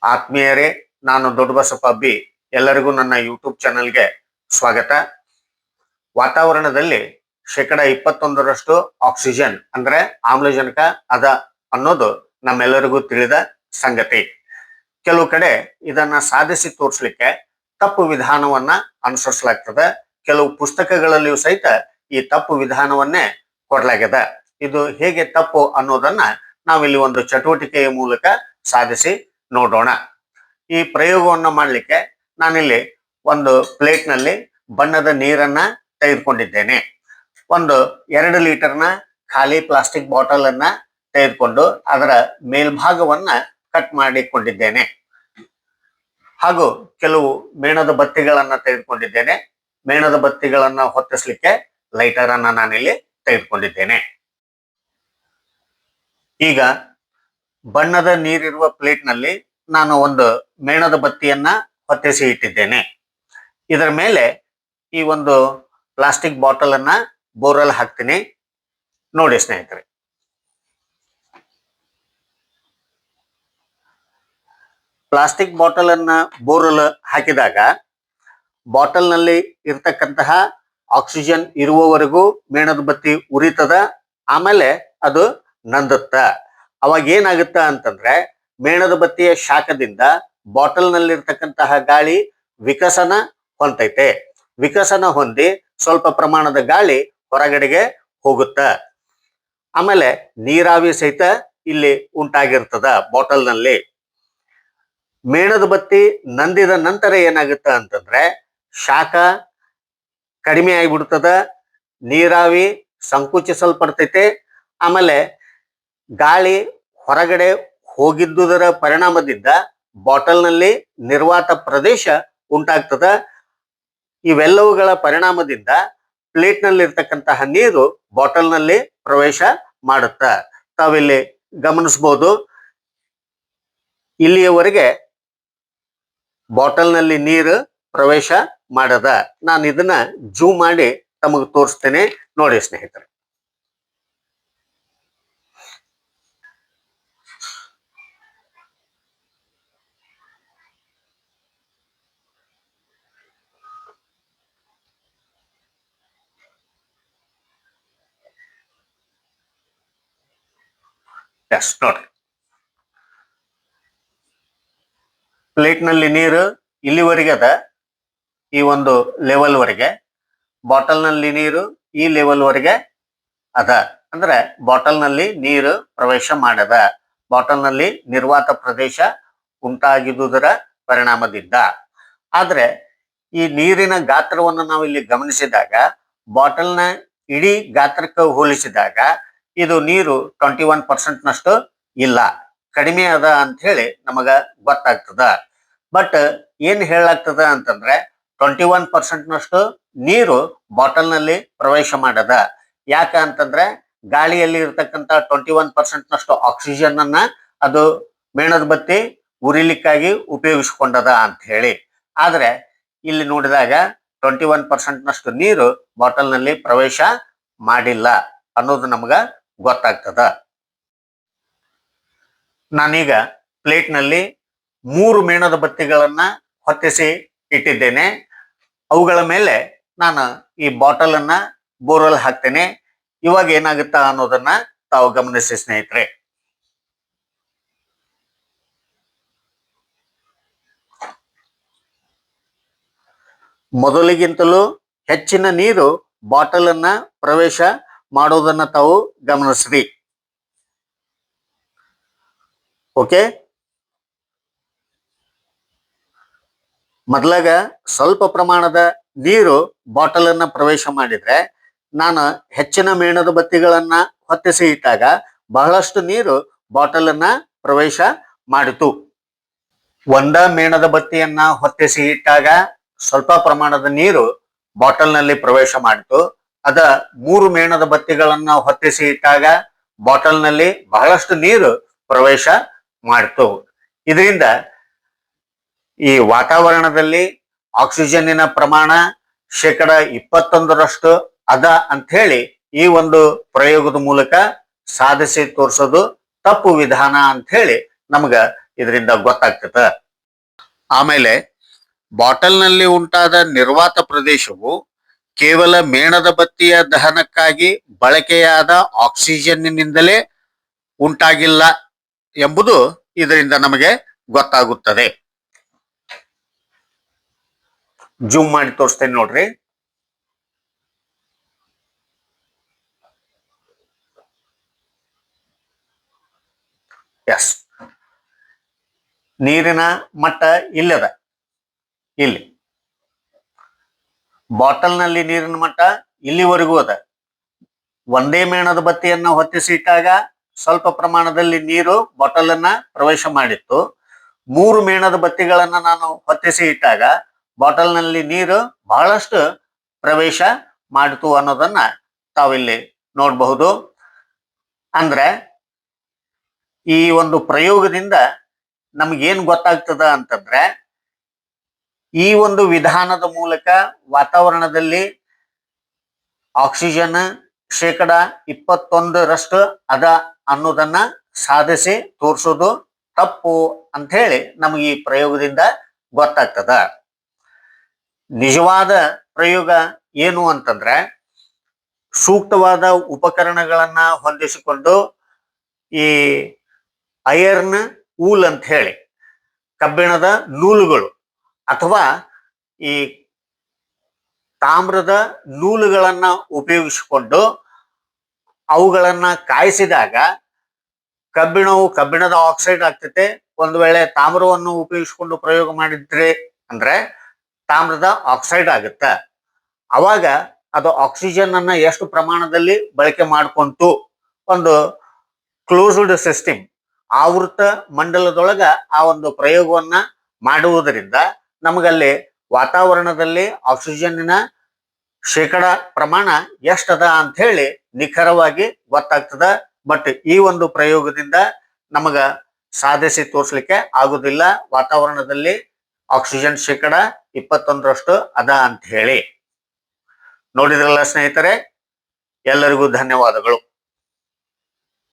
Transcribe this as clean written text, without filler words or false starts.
ಆತ್ಮೀಯರೇ, ನಾನು ದೊಡ್ಡಬಸಪ್ಪ ಬಿ. ಎಲ್ಲರಿಗೂ ನನ್ನ ಯೂಟ್ಯೂಬ್ ಚಾನೆಲ್ಗೆ ಸ್ವಾಗತ. ವಾತಾವರಣದಲ್ಲಿ 21% ಆಕ್ಸಿಜನ್ ಅಂದ್ರೆ ಆಮ್ಲಜನಕ ಅದ ಅನ್ನೋದು ನಮ್ಮೆಲ್ಲರಿಗೂ ತಿಳಿದ ಸಂಗತಿ. ಕೆಲವು ಕಡೆ ಇದನ್ನ ಸಾಧಿಸಿ ತೋರಿಸಲಿಕ್ಕೆ ತಪ್ಪು ವಿಧಾನವನ್ನ ಅನುಸರಿಸಲಾಗ್ತದೆ. ಕೆಲವು ಪುಸ್ತಕಗಳಲ್ಲಿಯೂ ಸಹಿತ ಈ ತಪ್ಪು ವಿಧಾನವನ್ನೇ ಕೊಡಲಾಗಿದೆ. ಇದು ಹೇಗೆ ತಪ್ಪು ಅನ್ನೋದನ್ನ ನಾವಿಲ್ಲಿ ಒಂದು ಚಟುವಟಿಕೆಯ ಮೂಲಕ ಸಾಧಿಸಿ ನೋಡೋಣ. ಈ ಪ್ರಯೋಗವನ್ನ ಮಾಡಲಿಕ್ಕೆ ನಾನಿಲ್ಲಿ ಒಂದು ಪ್ಲೇಟ್ ನಲ್ಲಿ ಬಣ್ಣದ ನೀರನ್ನ ತೆಗೆದುಕೊಂಡಿದ್ದೇನೆ. ಒಂದು 2 ಲೀಟರ್ನ ಖಾಲಿ ಪ್ಲಾಸ್ಟಿಕ್ ಬಾಟಲ್ ಅನ್ನ ತೆಗೆದುಕೊಂಡು ಅದರ ಮೇಲ್ಭಾಗವನ್ನ ಕಟ್ ಮಾಡಿಕೊಂಡಿದ್ದೇನೆ. ಹಾಗೂ ಕೆಲವು ಮೇಣದ ಬತ್ತಿಗಳನ್ನ ತೆಗೆದುಕೊಂಡಿದ್ದೇನೆ. ಮೇಣದ ಬತ್ತಿಗಳನ್ನ ಹೊತ್ತಿಸ್ಲಿಕ್ಕೆ ಲೈಟರ್ ಅನ್ನ ನಾನಿಲ್ಲಿ ತೆಗೆದುಕೊಂಡಿದ್ದೇನೆ. ಈಗ ಬಣ್ಣದ ನೀರಿರುವ ಪ್ಲೇಟ್ ನಲ್ಲಿ ನಾನು ಒಂದು ಮೇಣದ ಬತ್ತಿಯನ್ನ ಹೊತ್ತಿಸಿ ಇಟ್ಟಿದ್ದೇನೆ. ಇದರ ಮೇಲೆ ಈ ಒಂದು ಪ್ಲಾಸ್ಟಿಕ್ ಬಾಟಲ್ ಅನ್ನ ಬೋರಲ್ ಹಾಕ್ತೀನಿ. ನೋಡಿ ಸ್ನೇಹಿತರೆ, ಪ್ಲಾಸ್ಟಿಕ್ ಬಾಟಲ್ ಅನ್ನ ಬೋರಲ್ ಹಾಕಿದಾಗ ಬಾಟಲ್ ನಲ್ಲಿ ಇರ್ತಕ್ಕಂತಹ ಆಕ್ಸಿಜನ್ ಇರುವವರೆಗೂ ಮೇಣದ ಬತ್ತಿ ಉರಿತದ. ಆಮೇಲೆ ಅದು ನಂದುತ್ತ. ಅವಾಗ ಏನಾಗುತ್ತ ಅಂತಂದ್ರೆ ಮೇಣದ ಬತ್ತಿಯ ಶಾಖದಿಂದ ಬಾಟಲ್ ನಲ್ಲಿರ್ತಕ್ಕಂತಹ ಗಾಳಿ ವಿಕಸನ ಹೊಂದೈತೆ. ವಿಕಸನ ಹೊಂದಿ ಸ್ವಲ್ಪ ಪ್ರಮಾಣದ ಗಾಳಿ ಹೊರಗಡೆಗೆ ಹೋಗುತ್ತ. ಆಮೇಲೆ ನೀರಾವಿ ಸಹಿತ ಇಲ್ಲಿ ಉಂಟಾಗಿರ್ತದ ಬಾಟಲ್ ನಲ್ಲಿ. ಮೇಣದ ಬತ್ತಿ ನಂದಿದ ನಂತರ ಏನಾಗುತ್ತ ಅಂತಂದ್ರೆ ಶಾಖ ಕಡಿಮೆ ಆಗಿಬಿಡ್ತದ, ನೀರಾವಿ ಸಂಕುಚಿಸಲ್ಪಡ್ತೈತೆ. ಆಮೇಲೆ ಗಾಳಿ ಹೊರಗಡೆ ಹೋಗಿದ್ದುದರ ಪರಿಣಾಮದಿಂದ ಬಾಟಲ್ ನಲ್ಲಿ ನಿರ್ವಾತ ಪ್ರದೇಶ ಉಂಟಾಗ್ತದ. ಇವೆಲ್ಲವುಗಳ ಪರಿಣಾಮದಿಂದ ಪ್ಲೇಟ್ ನಲ್ಲಿ ಇರ್ತಕ್ಕಂತಹ ನೀರು ಬಾಟಲ್ ನಲ್ಲಿ ಪ್ರವೇಶ ಮಾಡುತ್ತ. ತಾವಿಲ್ಲಿ ಗಮನಿಸಬಹುದು, ಇಲ್ಲಿಯವರೆಗೆ ಬಾಟಲ್ ನಲ್ಲಿ ನೀರು ಪ್ರವೇಶ ಮಾಡದ. ನಾನು ಇದನ್ನ ಜೂಮ್ ಮಾಡಿ ತಮಗೆ ತೋರಿಸ್ತೇನೆ. ನೋಡಿ ಸ್ನೇಹಿತರೆ, ನೋಡಿ, ಪ್ಲೇಟ್ ನಲ್ಲಿ ನೀರು ಇಲ್ಲಿವರೆಗೆ ಅದ, ಈ ಒಂದು ಲೆವೆಲ್ ವರೆಗೆ. ಬಾಟಲ್ ನಲ್ಲಿ ನೀರು ಈ ಲೆವೆಲ್ ವರೆಗೆ ಅದ. ಅಂದ್ರೆ ಬಾಟಲ್ ನಲ್ಲಿ ನೀರು ಪ್ರವೇಶ ಮಾಡದ. ಬಾಟಲ್ ನಲ್ಲಿ ನಿರ್ವಾತ ಪ್ರದೇಶ ಉಂಟಾಗಿದ್ದುದರ ಪರಿಣಾಮದಿಂದ. ಆದ್ರೆ ಈ ನೀರಿನ ಗಾತ್ರವನ್ನು ನಾವು ಇಲ್ಲಿ ಗಮನಿಸಿದಾಗ ಬಾಟಲ್ನ ಇಡೀ ಗಾತ್ರಕ್ಕೆ ಹೋಲಿಸಿದಾಗ ಇದು ನೀರು 21% ನಷ್ಟು ಇಲ್ಲ, ಕಡಿಮೆ ಅದ ಅಂತ ಹೇಳಿ ನಮಗ ಗೊತ್ತಾಗ್ತದ. ಬಟ್ ಏನ್ ಹೇಳಲಾಗ್ತದ ಅಂತಂದ್ರೆ 21% ನಷ್ಟು ನೀರು ಬಾಟಲ್ ನಲ್ಲಿ ಪ್ರವೇಶ ಮಾಡದ. ಯಾಕ ಅಂತಂದ್ರೆ ಗಾಳಿಯಲ್ಲಿ ಇರ್ತಕ್ಕಂಥ 21% ನಷ್ಟು ಆಕ್ಸಿಜನ್ ಅನ್ನ ಅದು ಮೇಣದ ಬತ್ತಿ ಉರಿಲಿಕ್ಕಾಗಿ ಉಪಯೋಗಿಸಿಕೊಂಡದ ಅಂತ ಹೇಳಿ. ಆದ್ರೆ ಇಲ್ಲಿ ನೋಡಿದಾಗ 21% ನಷ್ಟು ನೀರು ಬಾಟಲ್ ನಲ್ಲಿ ಪ್ರವೇಶ ಮಾಡಿಲ್ಲ ಅನ್ನೋದು ನಮಗ ಗೊತ್ತಾಗ್ತದ. ನಾನೀಗ ಪ್ಲೇಟ್ ನಲ್ಲಿ 3 ಮೇಣದ ಬತ್ತಿಗಳನ್ನ ಹೊತ್ತಿಸಿ ಇಟ್ಟಿದ್ದೇನೆ. ಅವುಗಳ ಮೇಲೆ ನಾನು ಈ ಬಾಟಲ್ ಅನ್ನ ಬೋರಲ್ ಹಾಕ್ತೇನೆ. ಇವಾಗ ಏನಾಗುತ್ತಾ ಅನ್ನೋದನ್ನ ತಾವು ಗಮನಿಸಿ ಸ್ನೇಹಿತರೆ. ಮೊದಲಿಗಿಂತಲೂ ಹೆಚ್ಚಿನ ನೀರು ಬಾಟಲ್ ಅನ್ನ ಪ್ರವೇಶ ಮಾಡೋದನ್ನ ತಾವು ಗಮನಿಸ್ರಿ. ಓಕೆ, ಮೊದಲಾಗ ಸ್ವಲ್ಪ ಪ್ರಮಾಣದ ನೀರು ಬಾಟಲ್ ಅನ್ನ ಪ್ರವೇಶ ಮಾಡಿದ್ರೆ ನಾನು ಹೆಚ್ಚಿನ ಮೇಣದ ಬತ್ತಿಗಳನ್ನ ಹೊತ್ತಿಸಿ ಇಟ್ಟಾಗ ಬಹಳಷ್ಟು ನೀರು ಬಾಟಲ್ ಅನ್ನ ಪ್ರವೇಶ ಮಾಡಿತು. ಒಂದ ಮೇಣದ ಬತ್ತಿಯನ್ನ ಹೊತ್ತಿಸಿ ಇಟ್ಟಾಗ ಸ್ವಲ್ಪ ಪ್ರಮಾಣದ ನೀರು ಬಾಟಲ್ ನಲ್ಲಿ ಪ್ರವೇಶ ಮಾಡಿತು. ಅದ 3 ಮೇಣದ ಬತ್ತಿಗಳನ್ನ ಹೊತ್ತಿಸಿ ಇಟ್ಟಾಗ ಬಾಟಲ್ ನಲ್ಲಿ ಬಹಳಷ್ಟು ನೀರು ಪ್ರವೇಶ ಮಾಡಿತು. ಇದರಿಂದ ಈ ವಾತಾವರಣದಲ್ಲಿ ಆಕ್ಸಿಜನ್ನಿನ ಪ್ರಮಾಣ 21% ಅದ ಅಂತ ಹೇಳಿ ಈ ಒಂದು ಪ್ರಯೋಗದ ಮೂಲಕ ಸಾಧಿಸಿ ತೋರಿಸೋದು ತಪ್ಪು ವಿಧಾನ ಅಂತ ಹೇಳಿ ನಮಗ ಇದರಿಂದ ಗೊತ್ತಾಗ್ತದ. ಆಮೇಲೆ ಬಾಟಲ್ನಲ್ಲಿ ಉಂಟಾದ ನಿರ್ವಾತ ಪ್ರದೇಶವು ಕೇವಲ ಮೇಣದ ಬತ್ತಿಯ ದಹನಕ್ಕಾಗಿ ಬಳಕೆಯಾದ ಆಕ್ಸಿಜನ್ನಿನಿಂದಲೇ ಉಂಟಾಗಿಲ್ಲ ಎಂಬುದು ಇದರಿಂದ ನಮಗೆ ಗೊತ್ತಾಗುತ್ತದೆ. ಜೂಮ್ ಮಾಡಿ ತೋರಿಸ್ತೇನೆ ನೋಡ್ರಿ. ಎಸ್, ನೀರಿನ ಮಟ್ಟ ಇಲ್ಲದ ಇಲ್ಲಿ ಬಾಟಲ್ನಲ್ಲಿ ನೀರಿನ ಮಟ್ಟ ಇಲ್ಲಿವರೆಗೂ ಅದ. ಒಂದೇ ಮೇಣದ ಬತ್ತಿಯನ್ನ ಹೊತ್ತಿಸಿಟ್ಟಾಗ ಸ್ವಲ್ಪ ಪ್ರಮಾಣದಲ್ಲಿ ನೀರು ಬಾಟಲ್ ಅನ್ನ ಪ್ರವೇಶ ಮಾಡಿತ್ತು. 3 ಮೇಣದ ಬತ್ತಿಗಳನ್ನ ನಾನು ಹೊತ್ತಿಸಿ ಇಟ್ಟಾಗ ಬಾಟಲ್ನಲ್ಲಿ ನೀರು ಬಹಳಷ್ಟು ಪ್ರವೇಶ ಮಾಡಿತು ಅನ್ನೋದನ್ನ ತಾವಿಲ್ಲಿ ನೋಡಬಹುದು. ಅಂದ್ರೆ ಈ ಒಂದು ಪ್ರಯೋಗದಿಂದ ನಮಗೇನ್ ಗೊತ್ತಾಗ್ತದ ಅಂತಂದ್ರೆ, ಈ ಒಂದು ವಿಧಾನದ ಮೂಲಕ ವಾತಾವರಣದಲ್ಲಿ ಆಕ್ಸಿಜನ್ 21% ಅದ ಅನ್ನೋದನ್ನ ಸಾಧಿಸಿ ತೋರಿಸೋದು ತಪ್ಪು ಅಂತ ಹೇಳಿ ನಮಗೆ ಈ ಪ್ರಯೋಗದಿಂದ ಗೊತ್ತಾಗ್ತದ. ನಿಜವಾದ ಪ್ರಯೋಗ ಏನು ಅಂತಂದ್ರೆ, ಸೂಕ್ತವಾದ ಉಪಕರಣಗಳನ್ನ ಹೊಂದಿಸಿಕೊಂಡು ಈ ಐರನ್ ಊಲ್ ಅಂತ ಹೇಳಿ ಕಬ್ಬಿಣದ ನೂಲುಗಳು ಅಥವಾ ಈ ತಾಮ್ರದ ನೂಲುಗಳನ್ನ ಉಪಯೋಗಿಸಿಕೊಂಡು ಅವುಗಳನ್ನ ಕಾಯಿಸಿದಾಗ ಕಬ್ಬಿಣದ ಆಕ್ಸೈಡ್ ಆಗ್ತೈತೆ. ಒಂದು ವೇಳೆ ತಾಮ್ರವನ್ನು ಉಪಯೋಗಿಸಿಕೊಂಡು ಪ್ರಯೋಗ ಮಾಡಿದ್ರೆ ಅಂದ್ರೆ ತಾಮ್ರದ ಆಕ್ಸೈಡ್ ಆಗುತ್ತೆ. ಅವಾಗ ಅದು ಆಕ್ಸಿಜನ್ ಅನ್ನ ಎಷ್ಟು ಪ್ರಮಾಣದಲ್ಲಿ ಬಳಕೆ ಮಾಡ್ಕೊಂತು, ಒಂದು ಕ್ಲೋಸ್ಡ್ ಸಿಸ್ಟಮ್ ಆವೃತ ಮಂಡಲದೊಳಗ ಆ ಒಂದು ಪ್ರಯೋಗವನ್ನ ಮಾಡುವುದರಿಂದ ನಮಗಲ್ಲಿ ವಾತಾವರಣದಲ್ಲಿ ಆಕ್ಸಿಜನ್ನಿನ ಪ್ರಮಾಣ ಎಷ್ಟದ ಅಂತ ಹೇಳಿ ನಿಖರವಾಗಿ ಗೊತ್ತಾಗ್ತದ. ಬಟ್ ಈ ಒಂದು ಪ್ರಯೋಗದಿಂದ ನಮಗ ಸಾಧಿಸಿ ತೋರಿಸ್ಲಿಕ್ಕೆ ಆಗುದಿಲ್ಲ ವಾತಾವರಣದಲ್ಲಿ ಆಕ್ಸಿಜನ್ 21% ಅದ ಅಂತ ಹೇಳಿ. ನೋಡಿದ್ರಲ್ಲ ಸ್ನೇಹಿತರೆ, ಎಲ್ಲರಿಗೂ ಧನ್ಯವಾದಗಳು.